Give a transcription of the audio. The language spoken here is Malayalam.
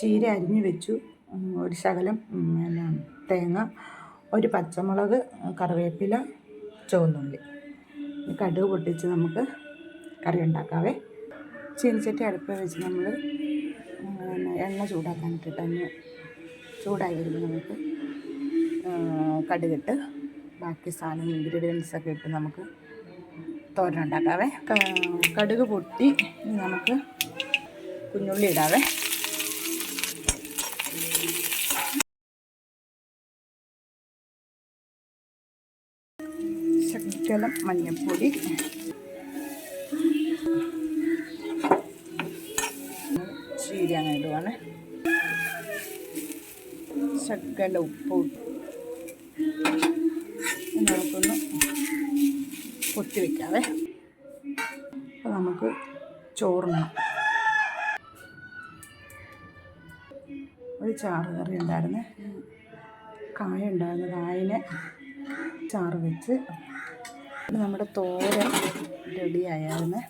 ചീര അരിഞ്ഞു വെച്ചു, ഒരു ശകലം പിന്നെ തേങ്ങ, ഒരു പച്ചമുളക്, കറിവേപ്പില, ചുവന്നുള്ളി. കടുക് പൊട്ടിച്ച് നമുക്ക് കറി ഉണ്ടാക്കാവേ. ചീനിച്ചട്ടി അടുപ്പിൽ വെച്ച് നമ്മൾ എണ്ണ ചൂടാക്കാനിട്ടിട്ടൊന്ന് ചൂടായി വരുമ്പോൾ നമുക്ക് കടുകിട്ട് ബാക്കി സാധനം ഇൻഗ്രീഡിയൻസൊക്കെ ഇട്ട് നമുക്ക് തോരൻ ഉണ്ടാക്കാവേ. കടുക് പൊട്ടി നമുക്ക് കുഞ്ഞുള്ളി ഇടാവേ. ശകലം മഞ്ഞൾപ്പൊടി, ചീര അങ്ങനെ ഇടുവാണ്, ശകല ഉപ്പ്. നമുക്കൊന്ന് പൊത്തി വയ്ക്കാവേ. അപ്പോൾ നമുക്ക് ചോറിന് ഒരു ചാറ് കറി ഉണ്ടായിരുന്നു, കായ ഉണ്ടായിരുന്നു, കായനെ ചാറ് വെച്ച് നമ്മുടെ തോരൻ റെഡിയായിരുന്നു.